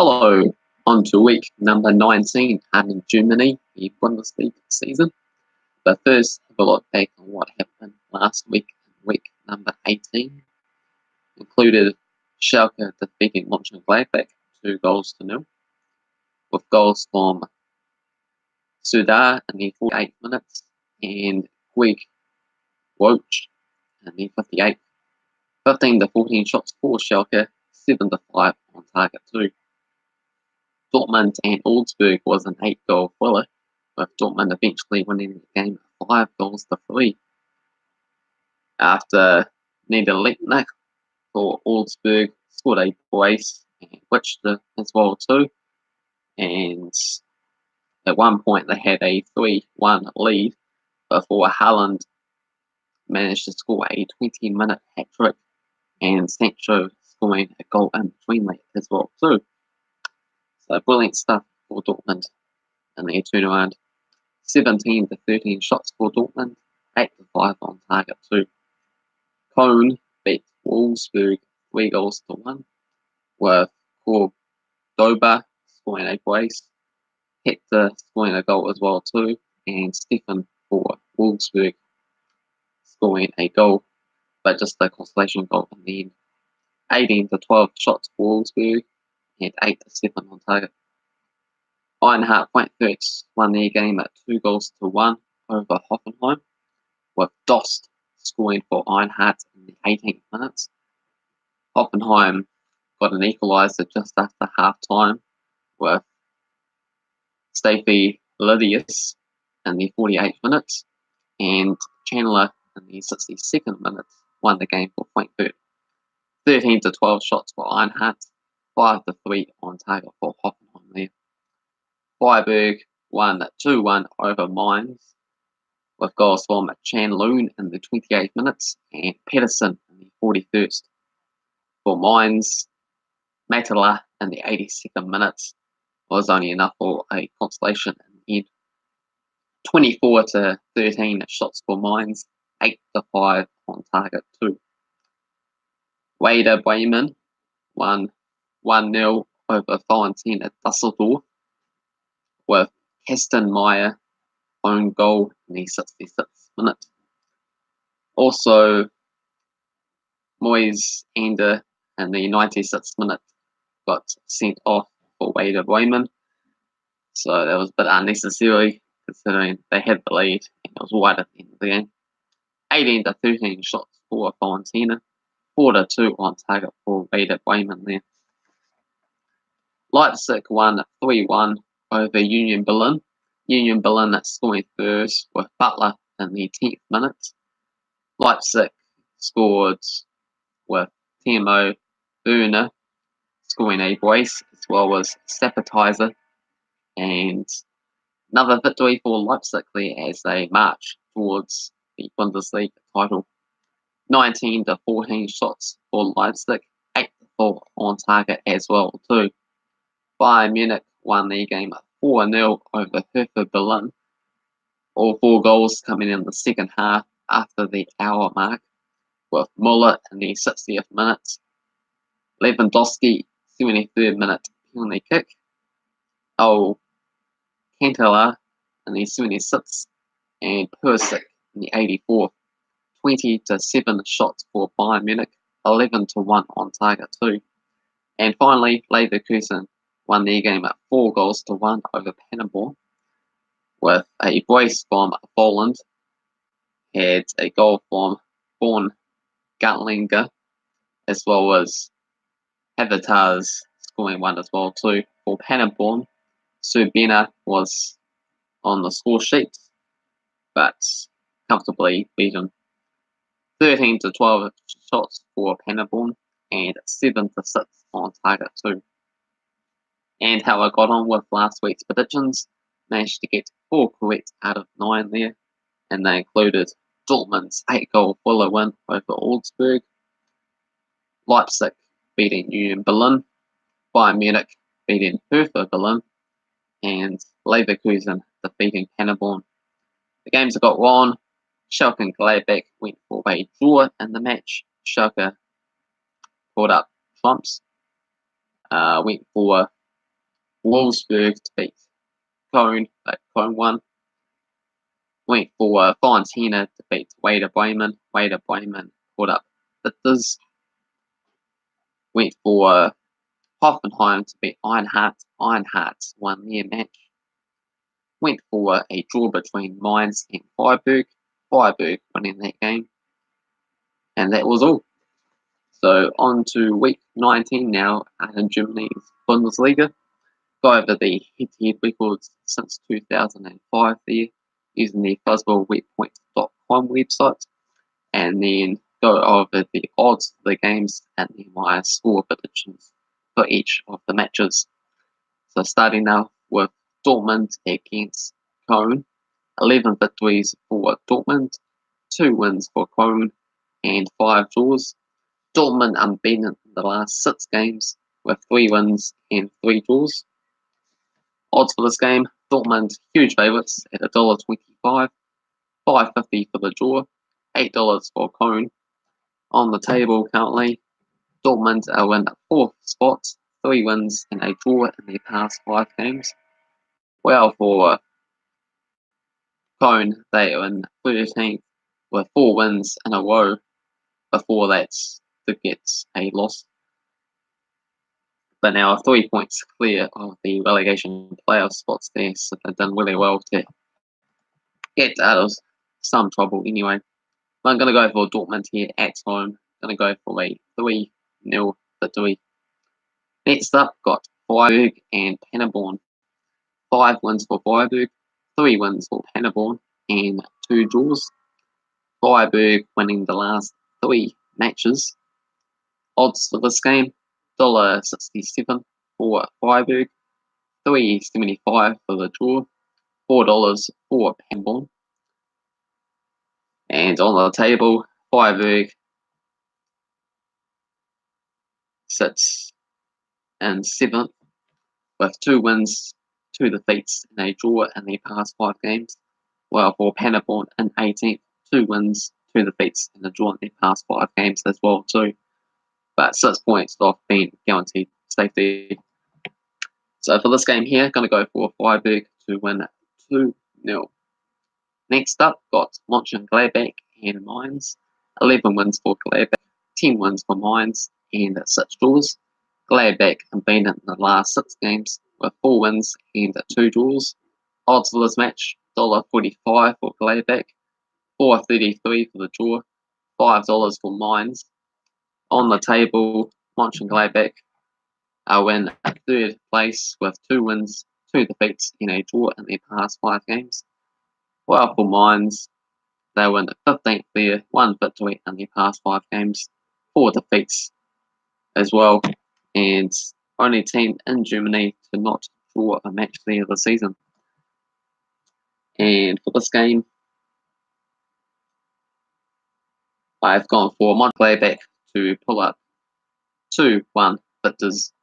Hello, on to week number 19 in Germany, the Bundesliga season. But first, have a look back on what happened last week, week number 18. Included Schalke defeating Monchengladbach 2-0, with goals from Sudar in the 48th minutes and Quig Woch in the 58th. 15-14 shots for Schalke, 7-5 on target too. Dortmund and Augsburg was an 8-goal thriller, with Dortmund eventually winning the game 5-3. After Niederlechner for Augsburg scored a brace and Wichita as well too, and at one point they had a 3-1 lead before Haaland managed to score a 20-minute hat-trick and Sancho scoring a goal in between that as well too. So brilliant stuff for Dortmund in their turnaround. 17-13 shots for Dortmund, 8-5 on target too. Koln beat Wolfsburg 3-1, with Cordoba scoring a brace, Hertha scoring a goal as well too, and Stefan for Wolfsburg scoring a goal, but just a consolation goal in the end. 18-12 shots for Wolfsburg and 8-7 on target. Eintracht Frankfurt won their game at 2-1 over Hoffenheim, with Dost scoring for Eintracht in the 18th minutes. Hoffenheim got an equaliser just after half time, with Steffi Lydius in the 48th minutes, and Chandler in the 62nd minute won the game for Frankfurt. 13-12 shots for Eintracht, 5-3 on target for Hoffenheim there. Freiburg won 2-1 over Mainz, with goals from Chan Loon in the 28th minutes and Pedersen in the 41st. For Mainz, Matala in the 82nd minutes was only enough for a consolation in the end. 24-13 shots for Mainz, 8-5 on target too. Werder Bremen won 1-0 over Valentin at Dusseldorf, with Kastenmeier own goal in the 66th minute. Also, Moyes Ander in the 96th minute got sent off for Werder Bremen, so that was a bit unnecessary considering they had the lead and it was right at the end of the game. 18-13 shots for Valentina, 4-2 on target for Werder Bremen there. Leipzig won 3-1 over Union Berlin. Union Berlin scoring first with Butler in the 10th minute. Leipzig scored with Timo Werner scoring a brace as well as Sapatizer, and another victory for Leipzig there as they march towards the Bundesliga title. 19-14 shots for Leipzig, 8-4 on target as well too. Bayern Munich won their game 4-0 over Hertha Berlin. All 4 goals coming in the second half after the hour mark, with Muller in the 60th minute, Lewandowski 73rd minute penalty kick, Cantala in the 76th, and Persic in the 84th. 20-7 shots for Bayern Munich, 11-1 on target too. And finally, Leverkusen won their game at 4-1 over Paderborn, with a brace from Poland, had a goal from Born Gatlinger, as well as Havertz scoring one as well too. For Paderborn, Subina was on the score sheet, but comfortably beaten. 13-12 shots for Paderborn and 7-6 on target too. And how I got on with last week's predictions, managed to get 4 correct out of 9 there, and they included Dortmund's 8-goal thriller win over Augsburg, Leipzig beating Union Berlin, Bayern Munich beating Hertha Berlin, and Leverkusen defeating Paderborn. The games I got wrong: Schalke and Gladbach went for a draw in the match. Schalke pulled up trumps, went for Wolfsburg to beat Koln, but Koln won. Went for Fortuna to beat Werder Bremen. Werder Bremen put up victors. Went for Hoffenheim to beat Eintracht. Eintracht won their match. Went for a draw between Mainz and Freiburg. Freiburg winning that game. And that was all. So on to week 19 now in Germany's Bundesliga. Go over the head-to-head records since 2005 there using the fuzzballwebpoints.com website. And then go over the odds for the games and then my score predictions for each of the matches. So starting now with Dortmund against Koln. 11 victories for Dortmund, 2 wins for Koln, and 5 draws. Dortmund unbeaten in the last 6 games with 3 wins and 3 draws. Odds for this game, Dortmund huge favourites at $1.25, $5.50 for the draw, $8 for Koln. On the table currently, Dortmund are in 4th spot, 3 wins and a draw in their past 5 games. Well, for Koln, they are in 13th with 4 wins in a row before that to get a loss. But now 3 points clear of the relegation playoff spots there, so they've done really well to get out of some trouble anyway. But I'm going to go for Dortmund here at home. I'm going to go for a 3-0 victory. Next up, got Freiburg and Paderborn. 5 wins for Freiburg, 3 wins for Paderborn, and 2 draws. Freiburg winning the last 3 matches. Odds for this game, $1.67 for Freiburg, $3.75 for the draw, $4 for Paderborn. And on the table, Freiburg sits in 7th with 2 wins, 2 defeats, and a draw in their past 5 games. While for Paderborn in 18th, 2 wins, 2 defeats, and a draw in their past 5 games as well too. But 6 points off being guaranteed safety. So for this game here, going to go for Freiburg to win 2-0. Next up, got Monchengladbach and Mainz. 11 wins for Gladbach, 10 wins for Mainz, and 6 draws. Gladbach unbeaten in the last 6 games with 4 wins and 2 draws. Odds for this match, $1.45 for Gladbach, $4.33 for the draw, $5 for Mainz. On the table, Monchengladbach are in 3rd place with 2 wins, 2 defeats, and a draw in their past 5 games. While for Mainz, they were in 15th there, 1 victory in their past 5 games, 4 defeats as well, and only team in Germany to not draw a match there this season. And for this game, I've gone for Monchengladbach to pull up 2-1 victors.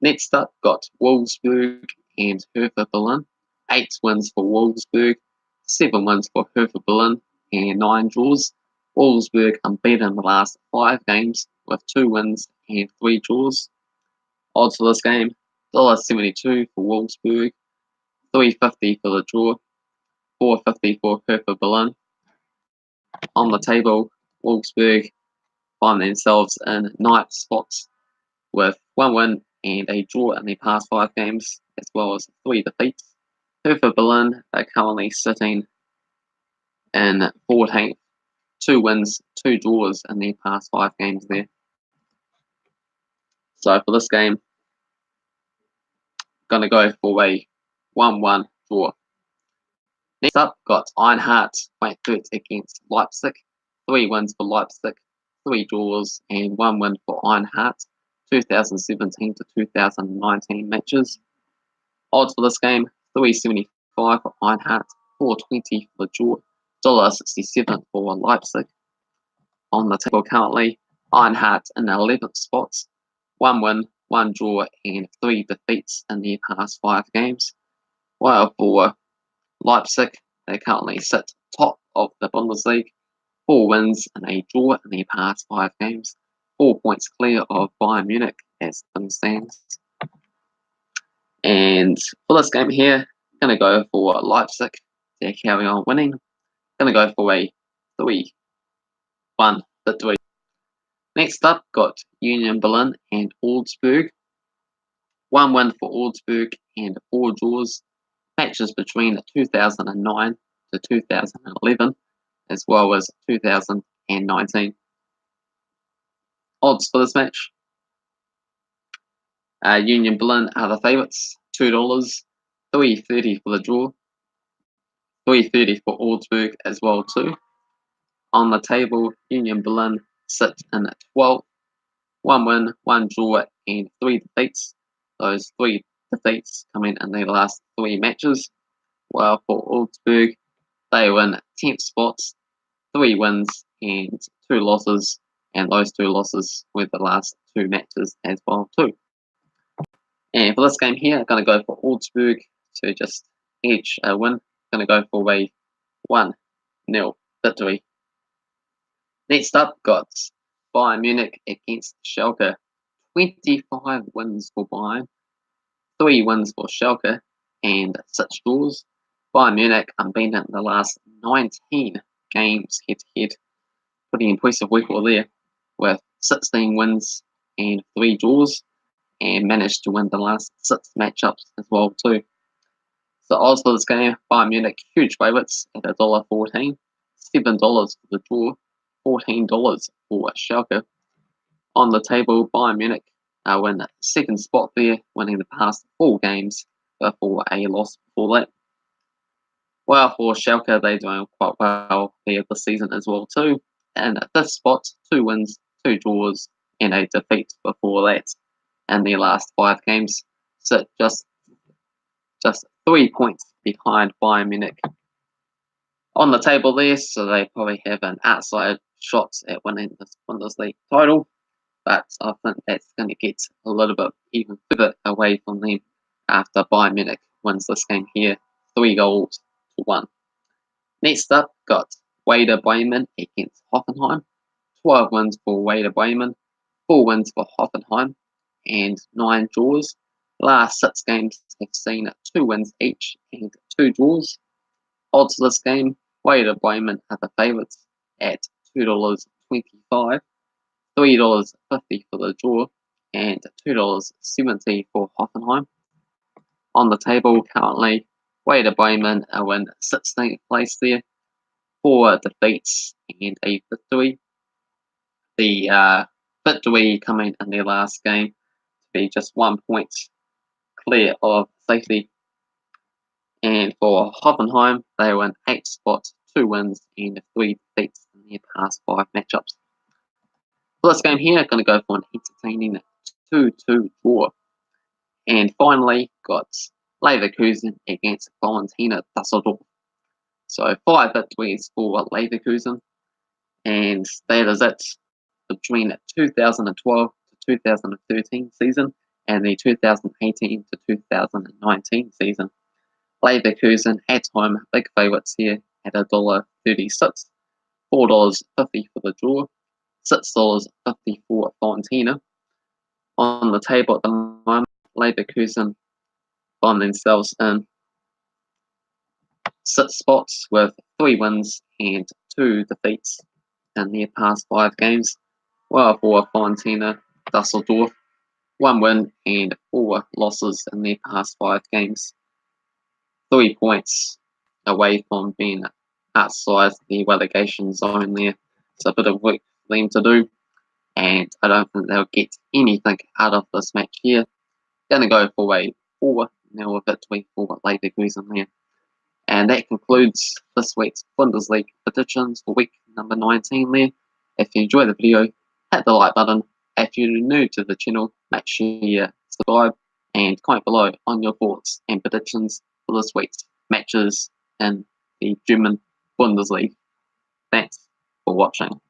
Next up, got Wolfsburg and Hertha Berlin. 8 wins for Wolfsburg, 7 wins for Hertha Berlin, and 9 draws. Wolfsburg unbeaten in the last 5 games with 2 wins and 3 draws. Odds for this game, $1.72 for Wolfsburg, $3.50 for the draw, $4.50 for Hertha Berlin. On the table, Wolfsburg find themselves in 9th spots with 1 win and a draw in their past 5 games, as well as 3 defeats. Hertha Berlin are currently sitting in 14th, 2 wins, 2 draws in their past 5 games there. So for this game, going to go for a 1-1 draw. Next up, got Eintracht Frankfurt against Leipzig. 3 wins for Leipzig, 3 draws, and 1 win for Eintracht. 2017 to 2019 matches. Odds for this game, $3.75 for Eintracht, $4.20 for the draw, $1.67 for Leipzig. On the table currently, Eintracht in 11th spots, 1 win, 1 draw, and 3 defeats in their past 5 games. While for Leipzig, they currently sit top of the Bundesliga, 4 wins and a draw in their past 5 games, 4 points clear of Bayern Munich as things stands. And for this game here, I'm going to go for Leipzig to carry on winning. I'm going to go for a 3-1 victory. Next up, got Union Berlin and Augsburg. 1 win for Augsburg and 4 draws. Matches between 2009 to 2011, as well as 2019. Odds for this match. Union Berlin are the favourites, $2, $3.30 for the draw, $3.30 for Augsburg as well too. On the table, Union Berlin sit in at 12, 1 win, 1 draw, and 3 defeats. Those 3 defeats coming in their last 3 matches. While for Augsburg, they win 10th spots, 3 wins and 2 losses, and those 2 losses were the last 2 matches as well too. And for this game here, I'm going to go for Augsburg to just edge a win. I'm going to go for a 1-0 victory. Next up, got Bayern Munich against Schalke. 25 wins for Bayern, 3 wins for Schalke, and 6 draws. Bayern Munich unbeaten in the last 19 games head-to-head. Pretty impressive record there, with 16 wins and 3 draws, and managed to win the last 6 matchups as well too. So odds for this game, Bayern Munich huge favourites at $1.14, $7 for the draw, $14 for Schalke. On the table, Bayern Munich win 2nd spot there, winning the past 4 games before a loss before that. Well, for Schalke, they're doing quite well there this season as well too. And at this spot, 2 wins, 2 draws, and a defeat before that in their last 5 games. So just 3 points behind Bayern Munich on the table there, so they probably have an outside shot at winning this Bundesliga title. But I think that's going to get a little bit even further away from them after Bayern Munich wins this game here, 3-1. Next up, got Werder Bremen against Hoffenheim. 12 wins for Werder Bremen, 4 wins for Hoffenheim, and 9 draws. Last 6 games have seen 2 wins each and 2 draws. Odds for this game, Werder Bremen are the favourites at $2.25, $3.50 for the draw, and $2.70 for Hoffenheim. On the table currently, Werder Bremen are in 16th place there, 4 defeats and a victory. The victory coming in their last game to be just 1 point clear of safety. And for Hoffenheim, they were in 8th spot, 2 wins and 3 defeats in their past 5 matchups. For this game here, I'm going to go for an entertaining 2-2 draw. And finally, got Leverkusen against Fortuna Düsseldorf. So 5 victories for Leverkusen, and that is it between the 2012 to 2013 season and the 2018 to 2019 season. Leverkusen at home, big favourites here at $1.36, $4.50 for the draw, $6.50 for Fortuna. On the table at the moment, Leverkusen find themselves in 6 spots with 3 wins and 2 defeats in their past 5 games. While for Fortuna Düsseldorf, 1 win and 4 losses in their past 5 games. 3 points away from being outside the relegation zone there. It's a bit of work for them to do, and I don't think they'll get anything out of this match here. Going to go for a 4-0 victory for Leverkusen there. And that concludes this week's Bundesliga predictions for week number 19 there. If you enjoyed the video, hit the like button. If you're new to the channel, make sure you subscribe and comment below on your thoughts and predictions for this week's matches in the German Bundesliga. Thanks for watching.